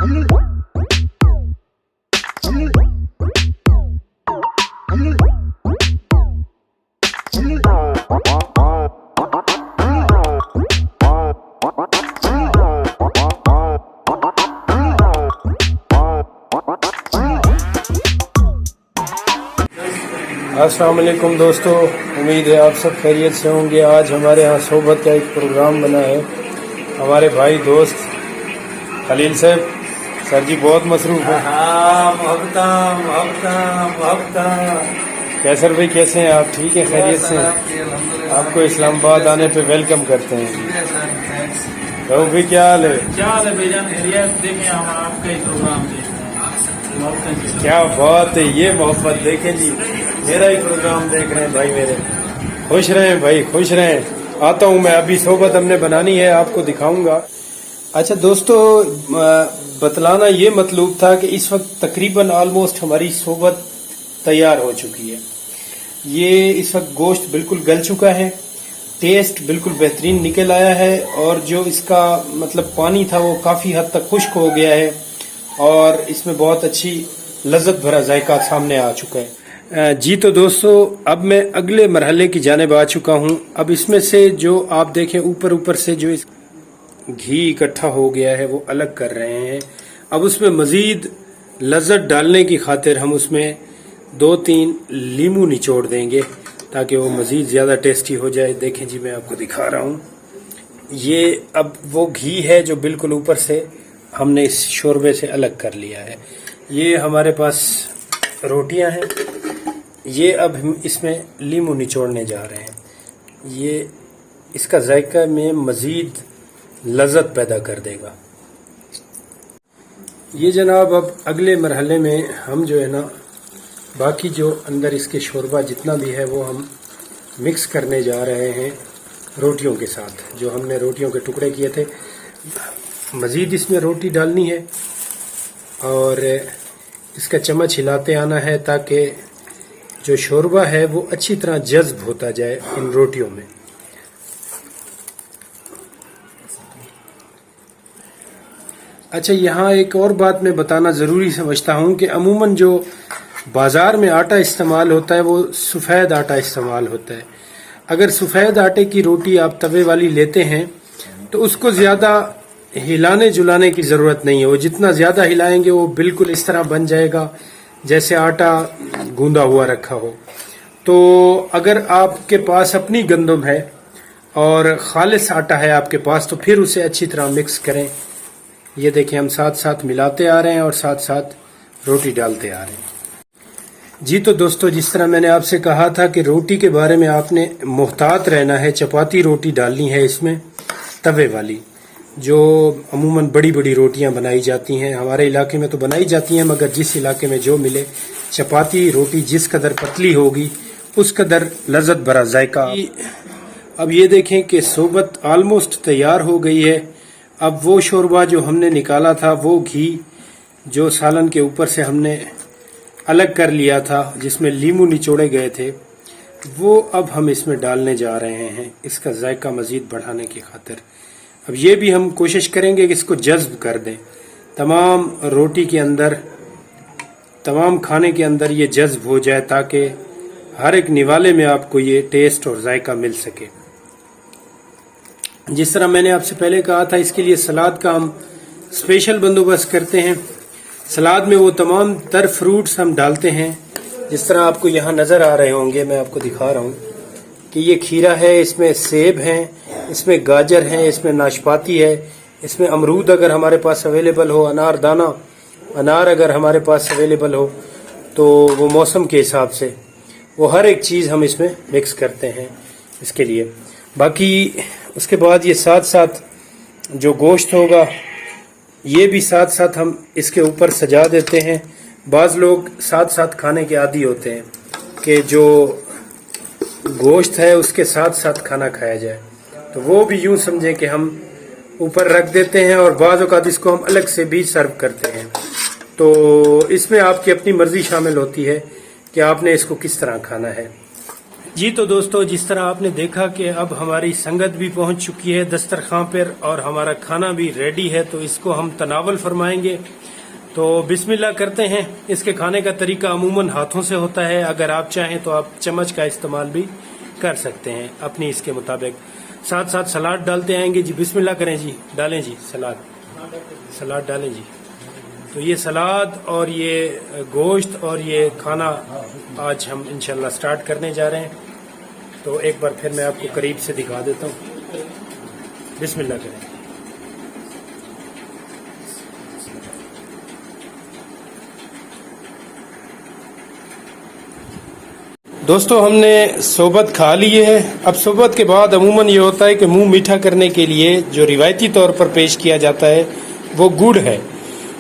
अस्सलाम वालेकुम दोस्तों, उम्मीद है आप सब खैरियत से होंगे। आज हमारे यहाँ सोबत का एक प्रोग्राम बना है। हमारे भाई दोस्त खलील साहब सर जी बहुत मसरूफ है। कैसर भाई कैसे हैं आप? ठीक है, खैरियत से हैं? आपको इस्लामाबाद आने पे वेलकम करते हैं। तो भी क्या हाल है? क्या हाल है भाईजान? देखें हम आपका ही प्रोग्राम देखते हैं। क्या बात है, ये मोहब्बत देखें जी, मेरा ही प्रोग्राम देख रहे हैं भाई मेरे। खुश रहें भाई, खुश रहें। आता हूँ मैं, अभी सोबत हमने बनानी है, आपको दिखाऊंगा। अच्छा दोस्तों, बतलाना ये मतलूब था कि इस वक्त तकरीबन ऑलमोस्ट हमारी सोबत तैयार हो चुकी है। ये इस वक्त गोश्त बिल्कुल गल चुका है, टेस्ट बिल्कुल बेहतरीन निकल आया है, और जो इसका मतलब पानी था वो काफ़ी हद तक खुश्क हो गया है, और इसमें बहुत अच्छी लज्जत भरा जायका सामने आ चुका है। जी तो दोस्तों, अब मैं अगले मरहले की जानिब आ चुका हूँ। अब इसमें से जो आप देखें ऊपर से जो इस घी इकट्ठा हो गया है वो अलग कर रहे हैं। अब उसमें मजीद लज्जत डालने की खातिर हम उसमें 2-3 लीमू निचोड़ देंगे ताकि वो मजीद ज़्यादा टेस्टी हो जाए। देखें जी, मैं आपको दिखा रहा हूँ। ये अब वो घी है जो बिल्कुल ऊपर से हमने इस शोरबे से अलग कर लिया है। ये हमारे पास रोटियां हैं, ये अब हम इसमें लीमू निचोड़ने जा रहे हैं। ये इसका जायका में मज़ीद लज्जत पैदा कर देगा। ये जनाब, अब अगले मरहले में हम जो है ना, बाकी जो अंदर इसके शोरबा जितना भी है वो हम मिक्स करने जा रहे हैं रोटियों के साथ। जो हमने रोटियों के टुकड़े किए थे, मज़ीद इसमें रोटी डालनी है और इसका चम्मच हिलाते आना है ताकि जो शोरबा है वो अच्छी तरह जज्ब होता जाए इन रोटियों में। अच्छा, यहाँ एक और बात मैं बताना ज़रूरी समझता हूँ कि अमूमन जो बाज़ार में आटा इस्तेमाल होता है वो सफ़ेद आटा इस्तेमाल होता है। अगर सफ़ेद आटे की रोटी आप तवे वाली लेते हैं तो उसको ज़्यादा हिलाने जुलाने की ज़रूरत नहीं है। वो जितना ज़्यादा हिलाएंगे वो बिल्कुल इस तरह बन जाएगा जैसे आटा गूंदा हुआ रखा हो। तो अगर आपके पास अपनी गंदम है और खालिस आटा है आपके पास, तो फिर उसे अच्छी तरह मिक्स करें। ये देखें, हम साथ साथ मिलाते आ रहे हैं और साथ साथ रोटी डालते आ रहे हैं। जी तो दोस्तों, जिस तरह मैंने आपसे कहा था कि रोटी के बारे में आपने मुहतात रहना है। चपाती रोटी डालनी है इसमें, तवे वाली, जो अमूमन बड़ी बड़ी रोटियां बनाई जाती हैं। हमारे इलाके में तो बनाई जाती हैं, मगर जिस इलाके में जो मिले, चपाती रोटी जिस कदर पतली होगी उस कदर लज्जत भरा जायका। अब ये देखें कि सोबत आलमोस्ट तैयार हो गई है। अब वो शोरबा जो हमने निकाला था, वो घी जो सालन के ऊपर से हमने अलग कर लिया था, जिसमें लीमू निचोड़े गए थे, वो अब हम इसमें डालने जा रहे हैं इसका जायका मज़ीद बढ़ाने की खातिर। अब ये भी हम कोशिश करेंगे कि इसको जज्ब कर दें, तमाम रोटी के अंदर, तमाम खाने के अंदर ये जज्ब हो जाए ताकि हर एक निवाले में आपको ये टेस्ट और जायका मिल सके। जिस तरह मैंने आपसे पहले कहा था, इसके लिए सलाद का हम स्पेशल बंदोबस्त करते हैं। सलाद में वो तमाम तर फ्रूट्स हम डालते हैं, जिस तरह आपको यहाँ नज़र आ रहे होंगे। मैं आपको दिखा रहा हूँ कि ये खीरा है, इसमें सेब हैं, इसमें गाजर है, इसमें नाशपाती है, इसमें अमरूद अगर हमारे पास अवेलेबल हो, अनार दाना, अनार अगर हमारे पास अवेलेबल हो तो वो मौसम के हिसाब से वो हर एक चीज़ हम इसमें मिक्स करते हैं इसके लिए। बाकी उसके बाद ये साथ साथ जो गोश्त होगा ये भी साथ साथ हम इसके ऊपर सजा देते हैं। बाज़ लोग साथ साथ खाने के आदी होते हैं कि जो गोश्त है उसके साथ साथ खाना खाया जाए, तो वो भी यूं समझें कि हम ऊपर रख देते हैं और बाज़ औक़ात इसको हम अलग से भी सर्व करते हैं। तो इसमें आपकी अपनी मर्ज़ी शामिल होती है कि आपने इसको किस तरह खाना है। جی تو دوستو، جس طرح آپ نے دیکھا کہ اب ہماری سنگت بھی پہنچ چکی ہے دسترخوان پر اور ہمارا کھانا بھی ریڈی ہے، تو اس کو ہم تناول فرمائیں گے. تو بسم اللہ کرتے ہیں. اس کے کھانے کا طریقہ عموماً ہاتھوں سے ہوتا ہے، اگر آپ چاہیں تو آپ چمچ کا استعمال بھی کر سکتے ہیں اپنی اس کے مطابق. ساتھ ساتھ سلاد ڈالتے آئیں گے. جی بسم اللہ کریں جی، ڈالیں جی سلاد ڈالیں جی. تو یہ سلاد اور یہ گوشت اور یہ کھانا آج ہم انشاءاللہ سٹارٹ کرنے جا رہے ہیں. تو ایک بار پھر میں آپ کو قریب سے دکھا دیتا ہوں. بسم اللہ کریں. دوستو، ہم نے صحبت کھا لی ہے. اب صحبت کے بعد عموماً یہ ہوتا ہے کہ منہ میٹھا کرنے کے لیے جو روایتی طور پر پیش کیا جاتا ہے وہ گڑ ہے.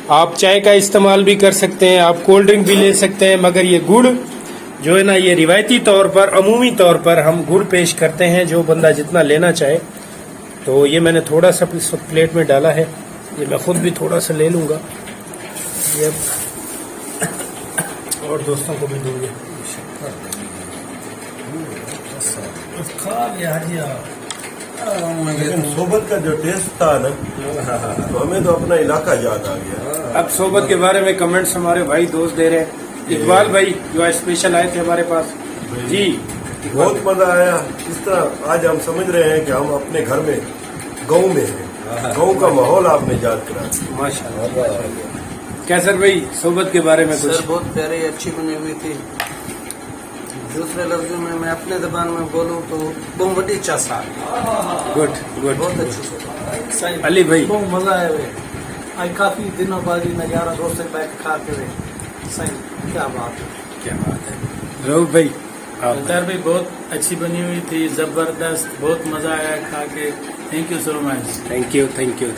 آپ چائے کا استعمال بھی کر سکتے ہیں، آپ کولڈ ڈرنک بھی لے سکتے ہیں، مگر یہ گڑ جو ہے نا، یہ روایتی طور پر عمومی طور پر ہم گڑ پیش کرتے ہیں، جو بندہ جتنا لینا چاہے. تو یہ میں نے تھوڑا سا اس وقت پلیٹ میں ڈالا ہے. یہ میں خود بھی تھوڑا سا لے لوں گا اور دوستوں کو بھی دوں گے. صحبت کا جو ٹیسٹ تھا نا، تو ہمیں تو اپنا علاقہ یاد آ گیا. اب صحبت کے بارے میں کمنٹس ہمارے بھائی دوست دے رہے ہیں. اقبال بھائی جو اسپیشل آئے تھے ہمارے پاس. جی بہت مزہ آیا. اس طرح آج ہم سمجھ رہے ہیں کہ ہم اپنے گھر میں گاؤں میں ہیں. گاؤں کا ماحول آپ نے یاد کرا. ماشاء اللہ. کیسر بھائی صحبت کے بارے میں سر کچھ؟ بہت پیاری اچھی بنی ہوئی تھی. دوسرے لفظوں میں میں اپنے زبان میں بولوں تو بہت بڑی چاسا. Good good. بہت اچھی. علی بھائی بہت مزہ آیا ہوئے. آج کافی دنوں بعد یہ نظارہ دوست سے بیٹھ کھا کے صحیح. کیا بات ہے، کیا بات ہے. رؤف بھائی آپ الطاہر بھائی بہت اچھی بنی ہوئی تھی، زبردست، بہت مزہ آیا کھا کے. Thank you so much. Thank you.